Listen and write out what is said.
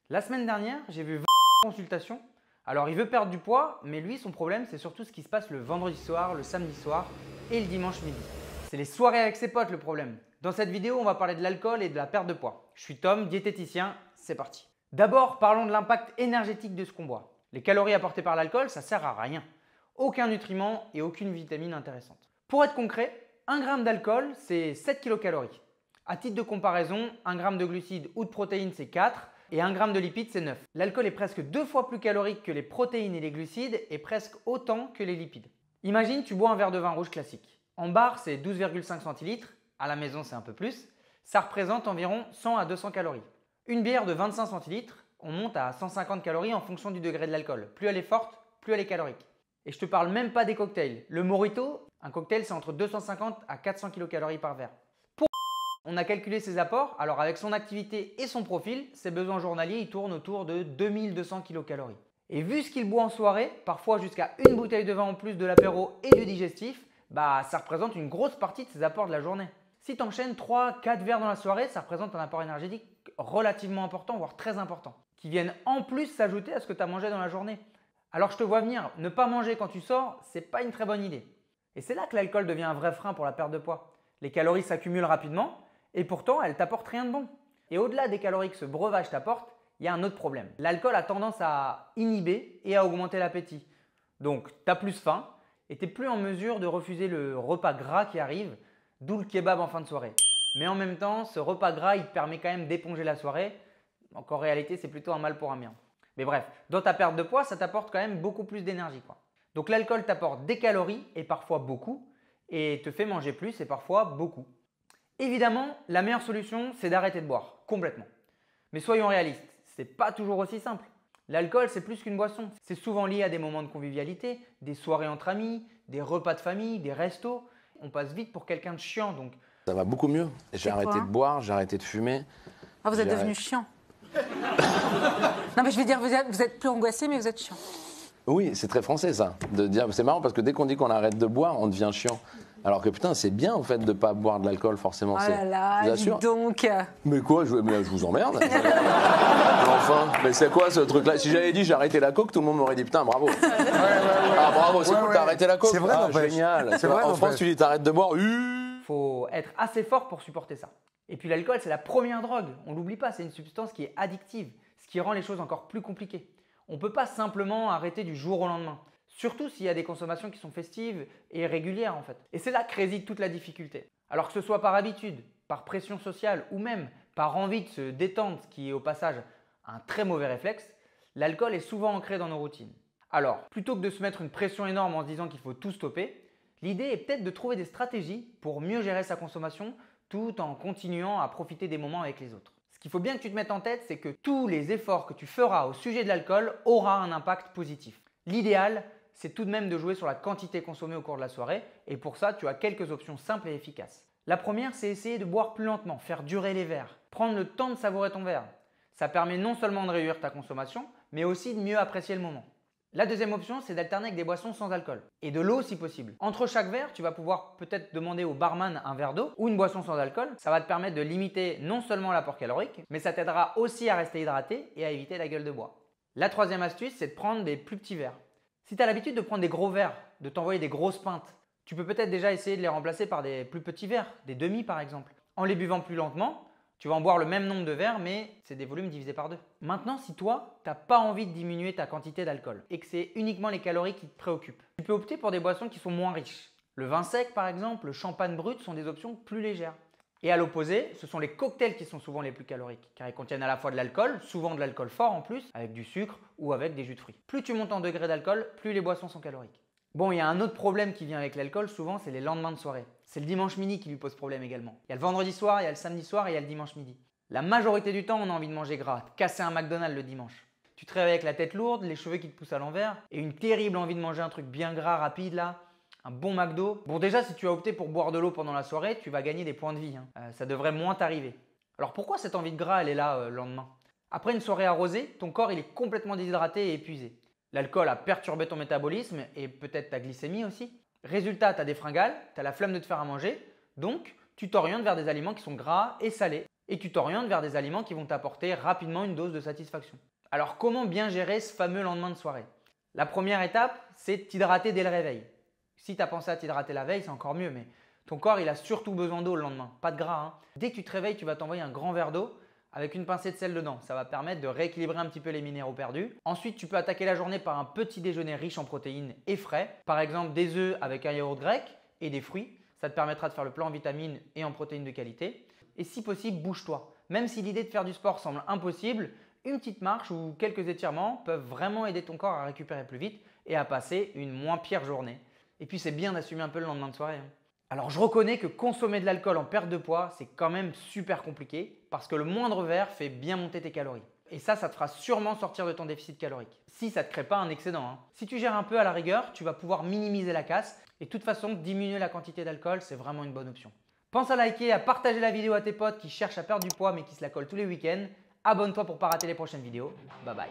La semaine dernière, j'ai vu 20 consultations. Alors il veut perdre du poids, mais lui son problème c'est surtout ce qui se passe le vendredi soir, le samedi soir et le dimanche midi. C'est les soirées avec ses potes le problème. Dans cette vidéo, on va parler de l'alcool et de la perte de poids. Je suis Tom, diététicien, c'est parti. D'abord, parlons de l'impact énergétique de ce qu'on boit. Les calories apportées par l'alcool, ça sert à rien. Aucun nutriment et aucune vitamine intéressante. Pour être concret, 1 g d'alcool, c'est 7 kcal. À titre de comparaison, 1 g de glucides ou de protéines, c'est 4 et 1 g de lipides, c'est 9. L'alcool est presque 2 fois plus calorique que les protéines et les glucides et presque autant que les lipides. Imagine, tu bois un verre de vin rouge classique. En bar, c'est 12,5 centilitres. À la maison, c'est un peu plus. Ça représente environ 100 à 200 calories. Une bière de 25 centilitres, on monte à 150 calories en fonction du degré de l'alcool. Plus elle est forte, plus elle est calorique. Et je te parle même pas des cocktails. Le Mojito, un cocktail, c'est entre 250 à 400 kcal par verre. On a calculé ses apports, alors avec son activité et son profil, ses besoins journaliers ils tournent autour de 2200 kcal. Et vu ce qu'il boit en soirée, parfois jusqu'à une bouteille de vin en plus de l'apéro et du digestif, ça représente une grosse partie de ses apports de la journée. Si tu enchaînes 3-4 verres dans la soirée, ça représente un apport énergétique relativement important, voire très important, qui viennent en plus s'ajouter à ce que tu as mangé dans la journée. Alors je te vois venir, ne pas manger quand tu sors, c'est pas une très bonne idée. Et c'est là que l'alcool devient un vrai frein pour la perte de poids. Les calories s'accumulent rapidement et pourtant elles t'apportent rien de bon. Et au-delà des calories que ce breuvage t'apporte, il y a un autre problème. L'alcool a tendance à inhiber et à augmenter l'appétit. Donc tu as plus faim et tu n'es plus en mesure de refuser le repas gras qui arrive, d'où le kebab en fin de soirée. Mais en même temps, ce repas gras, il te permet quand même d'éponger la soirée. Donc en réalité, c'est plutôt un mal pour un bien. Mais bref, dans ta perte de poids, ça t'apporte quand même beaucoup plus d'énergie. Donc l'alcool t'apporte des calories et parfois beaucoup et te fait manger plus et parfois beaucoup. Évidemment, la meilleure solution, c'est d'arrêter de boire complètement. Mais soyons réalistes, ce n'est pas toujours aussi simple. L'alcool, c'est plus qu'une boisson. C'est souvent lié à des moments de convivialité, des soirées entre amis, des repas de famille, des restos. On passe vite pour quelqu'un de chiant donc. Ça va beaucoup mieux. J'ai arrêté de boire, j'ai arrêté de fumer. Ah, vous êtes devenu chiant. Non, mais je veux dire, vous êtes plus angoissé, mais vous êtes chiant. Oui, c'est très français ça. De dire, c'est marrant parce que dès qu'on dit qu'on arrête de boire, on devient chiant. Alors que putain, c'est bien en fait de ne pas boire de l'alcool forcément. Oh là là, dis donc. Mais quoi, je vous emmerde. Enfin, mais c'est quoi ce truc-là? Si j'avais dit j'ai arrêté la coke, tout le monde m'aurait dit putain, bravo. Ah bravo, c'est cool, t'as arrêté la coke. C'est vrai, génial. C'est vrai, en France, tu dis t'arrêtes de boire. Faut être assez fort pour supporter ça. Et puis l'alcool, c'est la première drogue. On l'oublie pas, c'est une substance qui est addictive, ce qui rend les choses encore plus compliquées. On ne peut pas simplement arrêter du jour au lendemain. Surtout s'il y a des consommations qui sont festives et régulières en fait. Et c'est là que réside toute la difficulté. Alors que ce soit par habitude, par pression sociale ou même par envie de se détendre, ce qui est au passage un très mauvais réflexe, l'alcool est souvent ancré dans nos routines. Alors, plutôt que de se mettre une pression énorme en se disant qu'il faut tout stopper, l'idée est peut-être de trouver des stratégies pour mieux gérer sa consommation tout en continuant à profiter des moments avec les autres. Ce qu'il faut bien que tu te mettes en tête, c'est que tous les efforts que tu feras au sujet de l'alcool auront un impact positif. L'idéal, c'est tout de même de jouer sur la quantité consommée au cours de la soirée et pour ça, tu as quelques options simples et efficaces. La première, c'est essayer de boire plus lentement, faire durer les verres, prendre le temps de savourer ton verre. Ça permet non seulement de réduire ta consommation, mais aussi de mieux apprécier le moment. La deuxième option, c'est d'alterner avec des boissons sans alcool et de l'eau si possible. Entre chaque verre, tu vas pouvoir peut-être demander au barman un verre d'eau ou une boisson sans alcool. Ça va te permettre de limiter non seulement l'apport calorique, mais ça t'aidera aussi à rester hydraté et à éviter la gueule de bois. La troisième astuce, c'est de prendre des plus petits verres. Si tu as l'habitude de prendre des gros verres, de t'envoyer des grosses pintes, tu peux peut-être déjà essayer de les remplacer par des plus petits verres, des demi par exemple. En les buvant plus lentement, tu vas en boire le même nombre de verres, mais c'est des volumes divisés par 2. Maintenant, si toi, tu n'as pas envie de diminuer ta quantité d'alcool et que c'est uniquement les calories qui te préoccupent, tu peux opter pour des boissons qui sont moins riches. Le vin sec par exemple, le champagne brut sont des options plus légères. Et à l'opposé, ce sont les cocktails qui sont souvent les plus caloriques, car ils contiennent à la fois de l'alcool, souvent de l'alcool fort en plus, avec du sucre ou avec des jus de fruits. Plus tu montes en degré d'alcool, plus les boissons sont caloriques. Bon, il y a un autre problème qui vient avec l'alcool, souvent c'est les lendemains de soirée. C'est le dimanche midi qui lui pose problème également. Il y a le vendredi soir, il y a le samedi soir et il y a le dimanche midi. La majorité du temps, on a envie de manger gras, de casser un McDonald's le dimanche. Tu te réveilles avec la tête lourde, les cheveux qui te poussent à l'envers et une terrible envie de manger un truc bien gras, rapide là. Un bon McDo. Bon déjà, si tu as opté pour boire de l'eau pendant la soirée, tu vas gagner des points de vie. Ça devrait moins t'arriver. Alors pourquoi cette envie de gras, elle est là le lendemain? Après une soirée arrosée, ton corps il est complètement déshydraté et épuisé. L'alcool a perturbé ton métabolisme et peut-être ta glycémie aussi. Résultat, tu as des fringales, tu as la flemme de te faire à manger, donc tu t'orientes vers des aliments qui sont gras et salés. Et tu t'orientes vers des aliments qui vont t'apporter rapidement une dose de satisfaction. Alors comment bien gérer ce fameux lendemain de soirée? La première étape, c'est de t'hydrater dès le réveil. Si tu as pensé à t'hydrater la veille, c'est encore mieux, mais ton corps il a surtout besoin d'eau le lendemain, pas de gras. Dès que tu te réveilles, tu vas t'envoyer un grand verre d'eau avec une pincée de sel dedans. Ça va permettre de rééquilibrer un petit peu les minéraux perdus. Ensuite, tu peux attaquer la journée par un petit déjeuner riche en protéines et frais. Par exemple, des œufs avec un yaourt grec et des fruits. Ça te permettra de faire le plein en vitamines et en protéines de qualité. Et si possible, bouge-toi. Même si l'idée de faire du sport semble impossible, une petite marche ou quelques étirements peuvent vraiment aider ton corps à récupérer plus vite et à passer une moins pire journée. Et puis c'est bien d'assumer un peu le lendemain de soirée. Alors je reconnais que consommer de l'alcool en perte de poids, c'est quand même super compliqué parce que le moindre verre fait bien monter tes calories. Et ça te fera sûrement sortir de ton déficit calorique. Si ça ne te crée pas un excédent. Si tu gères un peu à la rigueur, tu vas pouvoir minimiser la casse. Et de toute façon, diminuer la quantité d'alcool, c'est vraiment une bonne option. Pense à liker, à partager la vidéo à tes potes qui cherchent à perdre du poids mais qui se la collent tous les week-ends. Abonne-toi pour ne pas rater les prochaines vidéos. Bye bye.